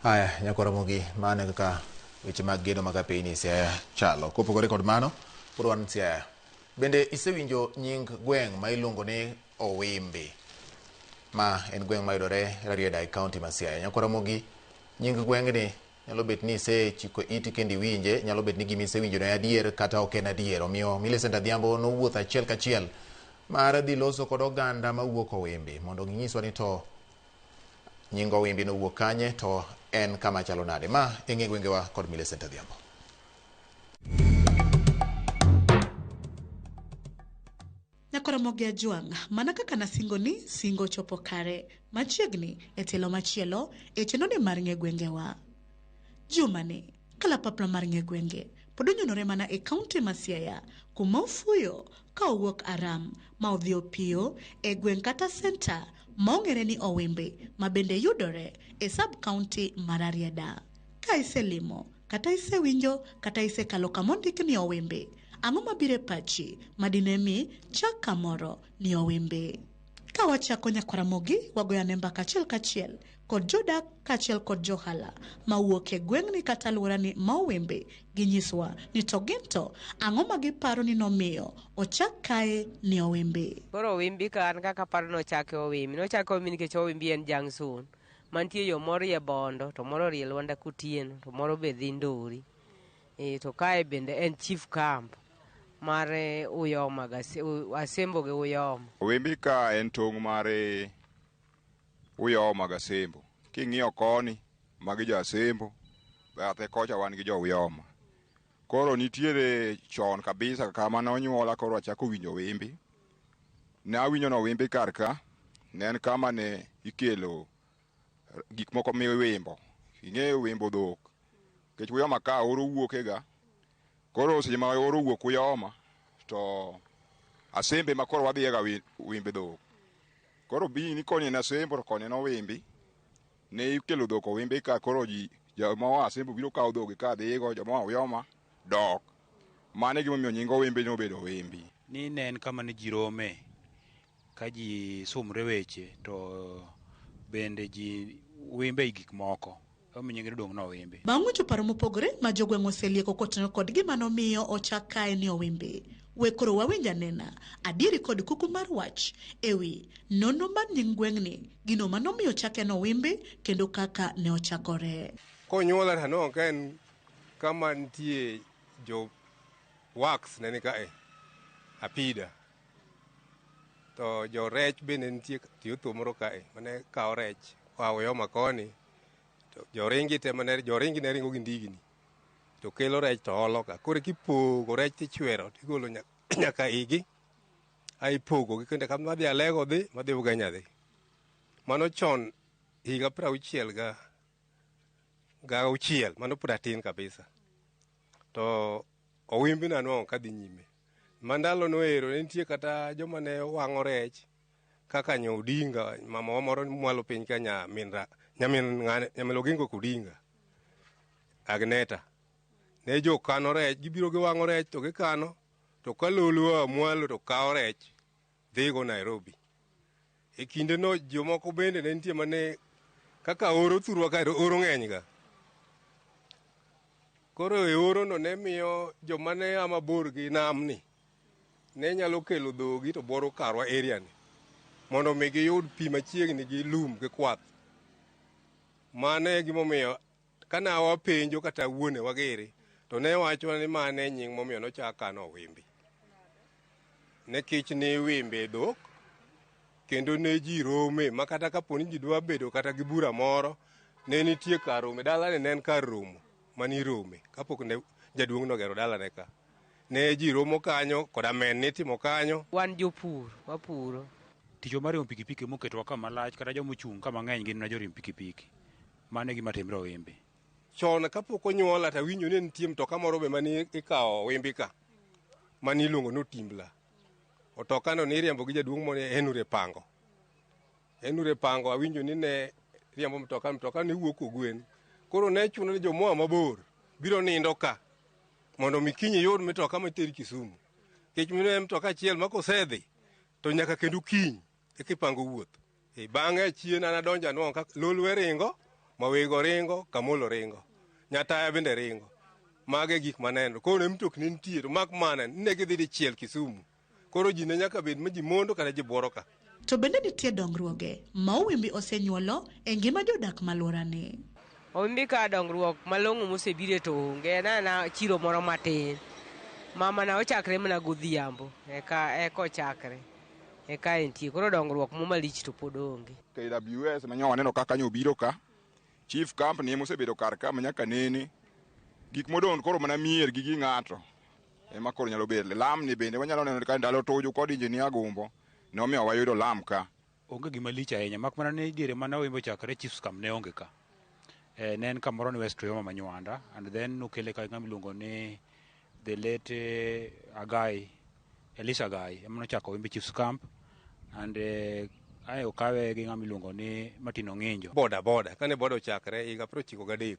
Haya, nyakoromogi mane kaka weche mag gedo mag apeyni Siaya chalo. Kopogore kod mano, Purwan Siaya. Bende isewinjo nying gweng' ma iluongo ni Owimbi. Ma en gweng' ma yudore Rarieda County ma Siaya. Nyakoromogi nying gweng'ni nyalo bet ni isechiko iti kendo iwinje, nyalo bet ni gima isewinjo ne adier kata ok en adier. Omiyo Millicent Adhiambo nowuotho achiel kachiel mar dhi loso kod oganda mawuok Owimbi mondo ginyiswa ni to nying Owimbi nowuok kanye to en kama chalo nade. Ma eng'e gwengewa kod Millicent Adhiambo. Nyakoromogi Ajwang', mana kaka nasingo ni singo chopo kare machiegni e telo machielo e chenoni mar ng'e gwengewa. Jumani kalapapla mar ng'e gwenge pod onyonore mana e kaunti ma Siaya kuma ofuyo ka owuok Aram ma odhi Opiyo e gweng' kata center ma ong'ere ni Owimbi ma bende yudore e sub county mar Rarieda. Ka iselimo kata isewinjo kata isekalo kamondik ni Owimbi, ang'o mabiro e pachi madinemi chak kamoro ni Owimbi? Ka wachako Nyakoromogi, wagoyane mbaka achiel kachiel kod jodak kachiel kod johala mawuok e gweng'ni kata alworani ma Owimbi ginyiswa ni to ginto ang'o ma giparo ni nomiyo ochak kae ni Owimbi. Koro Owimbi ka an kaka paro nochake Owimbi. Nochake Owimbi nikech Owimbi en junction. Mantie yo moro rie Bondo, to moro rie Lwanda Kutieno, to moro be dhi Ndori. To kae bende en chief camp mar Uyoma, Asembo gi Uyoma. Owimbi ka en tong' mar Uyoma Gasembo. King'iyo koni magi jo Asembo, bathe kocha wan gi jo Uyoma. Koro nitiere chon kabisa kama nonyuola koro achako winjo Owimbi. Ne awinjo no Owimbi kar ka, ne en kama ne ikelo gik moko miwimbo. Ing'eyo wimbo dhok. Kech Uyoma ka oro wuoke ga. Koro seche ma oro wuok Uyoma to Asembe ma koro wadhiye ga wimbe dhok. Koro bi ni koni na Asembo to koni no Owimbi. Ne ikelo dhok Owimbi ka koro ji joma Asembo biro kawo dhok ka dhigo, joma Uyoma dok. Mane gima omiyo nying Owimbi nobedo Owimbi. Ni ne en kama ne ji rome ka ji sumre weche to bende ji wimbe gik moko. Bang' winjo paro mopogore ma jogweng' oselieko kotenore kod gima nomiyo ochak kae ni Owimbi, we koro wawinj anena adieri kod kuku mar wach ewi nono mar nying gweng'ni, gino manomiyo chake no Owimbi kendo kaka ne ochakore. Konyuola tano ka en kama nitie jo wax ne ni kae apida, to jo rech bende nitie tiyo thomoro kae mane kawo rech kwa Uyoma koni. Joringi te mane joringi ne ringo gi ndigni to kelo rech to olo ka. Koro kipogo rech tichwero tigolo nyaka igi ai pogo gi kende kama dhi alego dhi madhi Ugenya dhi. Mano chon higa 60 ga auchiel, mano pura tin kabisa. To Owimbi na no kadhi nyime. Mandalo noero nitie kata joma ne wang'o rech kaka Nyo Odinga, mama moro mwalo piny Kenya minra Nyamelogingo Kudinga, Agneta. Ne jo kano rech, gibiro giwang'o rech to gikano, to kalolo mwalo to kawo rech dhigo Nairobi. E kinde no jomoko bende ne nitie mane kaka oro thurwa ka oro ng'eny ga. Koro e oro no ne miyo joma ne ama bor gi namni ne nyalo kelo dhogi to boro karwa area ni mondo mi giyud pi machiegni gi lum gi kwath. Mane gimomiyo kana wapenjo kata wuone wagere to ne wacho ni mane nying momiyo nochak kano Owimbi. Ne kich ne wimbe dhok kendo ne ji rome makata kapo ni ji dwa bedo kata gi bura moro ne nitie kar rome. Dala ne en kar romo mani rome kapok ne jaduong' no gero dala ne ka. Ne ji romo kanyo koda men nitimo kanyo. Wan jopur wapuro. Ticho mar riembo pikipiki moketowa kama lach kata joma ochung' kama ng'eny gin na jorim pikipiki. Mane gima timre Owimbi. Chon kapok onyuola ta winjo ni nitie mtoka moro be mani ikawo Owimbi ka mani iluongo no Timbla. Otokano ni riembo gi jaduong' moro Henure Pango. Henure Pango awinjo ni ne riembo mtoka ni wuok Ogwen. Koro ne chuno ni jomoa mabor biro nindo ka mondo mikinyi yod mtoka materi Kisumu. Kech mine mtoka achiel makosedhi to nyaka kendo kiny e kipango wuoth. Bang'e chien an adonja no ka lolwe ringo mawego ringo, kamolo ringo, nyataya bende ringo. Mage gik maneno. Koro ne mtokni nitie to mak mana ne gidhi dichiel Kisumu. Koro ji ne nyaka bed ma ji mondo kata ji buoro ka. To bende nitie dongruoge ma Owimbi osenyuolo e ngima jodak malworani. Owimbi ka dongruok malong'o mosebire to onge na chiro moro matin. Mama na ochakre mana godhiambo eka ochakre. Eka entie koro dongruok malich to pod onge. KWS manyo waneno kaka nyo biro ka. Chief Camp ni mosebedo kar ka manyaka nene. Gik modon koro mana mier gi ng'ato. Ema koro nyalo bedo. Lam ni bende wanyalo neno ka ndalo tojo kod injinia Gumbo. Ne omiyo wayudo lam ka. Onge gima lich ahinya mak mana ne diere mana Owimbi chakre Chief Camp ne onge ka. Ne en kamoro ni West Toyoma Manywanda and then nokele ka ng'ama iluongo ni the late Elisha Agai ema nochako Owimbi Chiefs Camp and ae okawe gi ng'ama iluongo ni Martin Ong'injo. Boda kane boda ochakre higa 93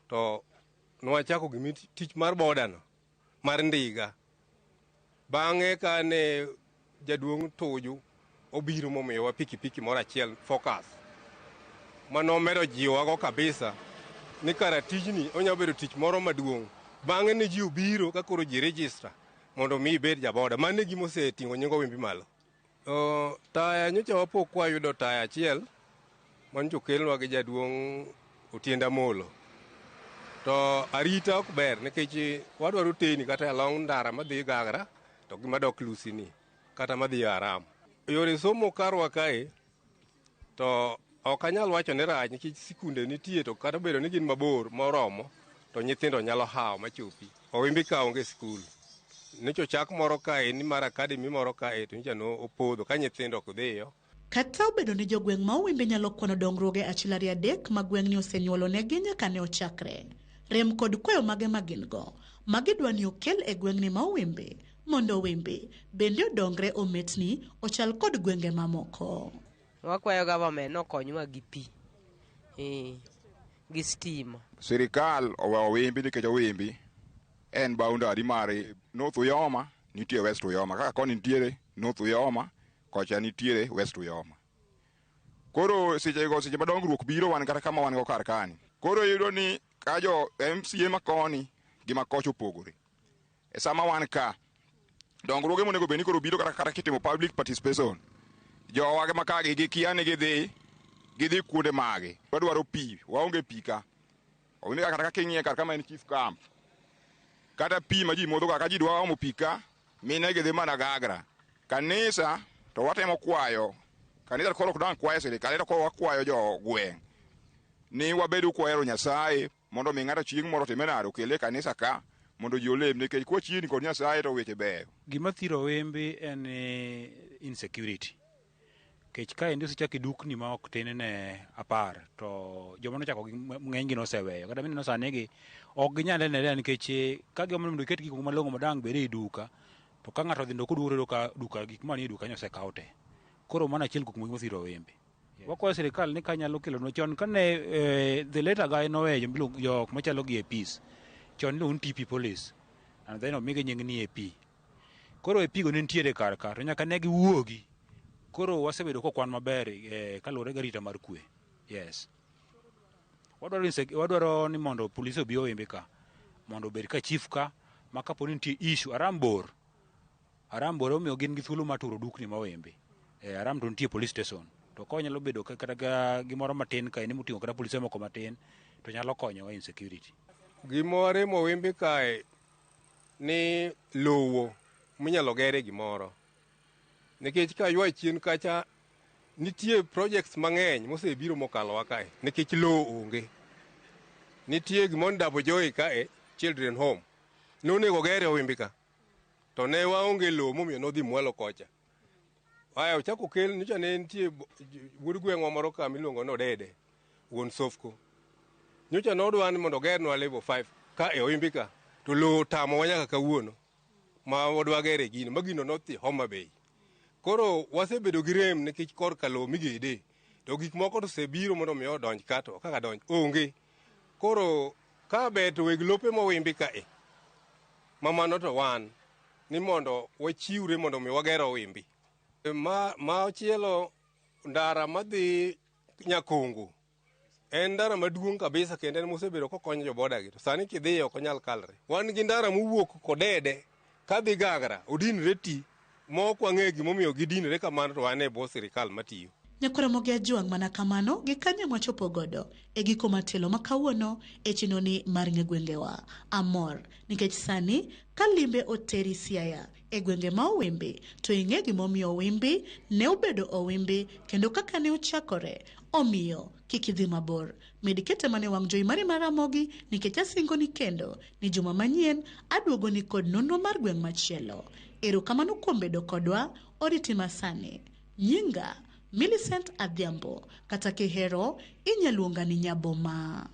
to nwachako gimi tich mar boda no mar ndiga. Bang'e kane jaduong' Tuju obiro momiyowa pikipiki moro achiel Focus mano medo jiwago kabisa ni kara tijni onyalo bedo tich moro maduong'. Bang'e ne ji obiro ka koro ji register mondo mi ibed jaboda. Mano e gima oseting'o nying Owimbi malo. Taya nyocha wapok wayudo taya achiel manyocha okelnwa gi jaduong' Otienda Molo. To arita ok ber nikech wadwaro teni kata along ndara madhi Gagra to gi madok Lusini kata madhi Aram. Yore somo karwa kae to ok anyal wacho ni rach nikech sikunde nitie to kata bedo ni gin mabor moromo to nyithindo nyalo hawo machopi. Owimbi ka onge skul. Nicho chak moro kae ni mar academy moro kae to nyicha no opodho ka nyithindo ok dhiyo. Kata obedo ni jogweng' ma Owimbi nyalo kwano dongruoge achiel ariyo adek ma gweng'ni osenyuolonegi nyaka ne ochakre. Rem kod kwayo mage magin go magidwa ni okel e gweng'ni ma Owimbi mondo Owimbi bende odongre ometni ochal kod gwenge mamoko. Wakwayo government nokonywa gi pi. Gi stima. Sirikal oweyo Owimbi nikech Owimbi en boundary mare North Uyoma nitie West Uyoma. Kaka koni nitiere North Uyoma, kocha nitiere West Uyoma. Koro seche ma dongruok biro wan kata kama wan go kar kani. Koro yudo ni ka jo MCA makoni gi makocha opogore. E sama wan ka dongruoge monego beni koro biro kata kitimo public participation. Jowa maka gi kia ni gidhi kuonde mage. Wadwaro pi, waonge pi ka. Owinjo kata king'iye kar kama en Chief Camp. Kata pi ma ji modho ka ji dwa omo pi ka, mine gidhi mana Gagra. Kanisa to watemo kwayo. Kanisa koro ok dang kwayo sirikal, to koro wakwayo jo gweng'. Ni wabedo kwayero Nyasaye mondo mi ng'ato chieng' moro timenado kele kanisa ka mondo ji olem nikech kwa chiegni kod Nyasaye to weche beyo. Gima thiro Owimbi en insecurity. Kech ka endi osechaki dukni ma ok tin ne 10 to joma nochako ng'eny gi noseweyo. Kata mineno sani gi ok ginyal nene nikech ka gimondo mondo iket gik malong'o madang bede e duka to ka ng'ato dhi ndoko duoro ka duka gik manie duka nyose kawo te. Koro mana achiel kuom gik mathiro Owimbi. Wakwayo sirikal ni kanyalo kelonwa chon kane the later guy noweyo jok machalo gi APs. Chon iluongo ni TP police and then omige nying ni AP. Koro AP go ne nitiere kar ka to nyaka ne giwuogi. Koro wasebedo kokwan maber kaluwore gi arita mar kwe. Yes. Wadwaro ni mondo polisi obi Owimbi ka mondo obed ka chief ka ma kapo ni nitie issue Arambor omiyo gin gi thuolo mar turo dukni ma Owimbi. Aram to nitie police station to konyalo bedo kata gimoro matin ka en moting'o kata polisi moko matin to nyalo konyowa insecurity. Gimore mo Owimbi kae ni lowo minyalo gere gimoro. Nikech ka ywa chien kacha nitie projects mang'eny mosebiro mokalo kae nikech lowo onge. Nitie gimon Dabo Joy kae children home. Nonego gere Owimbi ka. To ne waonge lowo momiyo nodhi mwalo kocha. Aya ochako kel nicha ne nitie wuod gweng'wa moro ka miluongo no Dede wuon Sofko. Nyocha nodwa ni mondo gernwa level 5 ka e Owimbi ka to lowo tamo nyaka kawuono ma wadwa gere gino magino nothi Homa Bay. Koro wasebedo gi rem nikech kor ka lowo migede to gik moko to sebiro mondo mi odonj ka to kaka donj onge. Koro ka bet weg lope mo Owimbi ka mamano to wan ni mondo wachiwre mondo mi wagero Owimbi. Ma ochielo ndara madhi Nyakongo en ndara maduong' kabisa kendo en mosebedo kokonyo joboda gi. To sani kidhiye ok onyal kalre. Wan gi ndara mowuok Kodede kadhi Gagra odinre ti mok wang'e gimomiyo gidinre kamano to wan e bwo sirikal matiyo. Nyakoromogi Ajuang mana kamano gi kanye mwachopo godo e giko matelo makawuono e chenoni mar ng'e gwengewa. Amor nikech sani ka limbe oteri Siaya e gwenge ma Owimbi to ing'e gimomiyo Owimbi ne obedo Owimbi kendo kaka ne ochakore omiyo kik idhi mabor. Med kete mane wang' jowi mari mar Ramogi nikech asingo ni kendo ni juma manyien aduogo ni kod nonro mar gweng' machielo. Erokamano kuom bedo kodwa oriti masani. Nyinga Millicent Adhiambo kata kihero inyaluonga ni Nyaboma.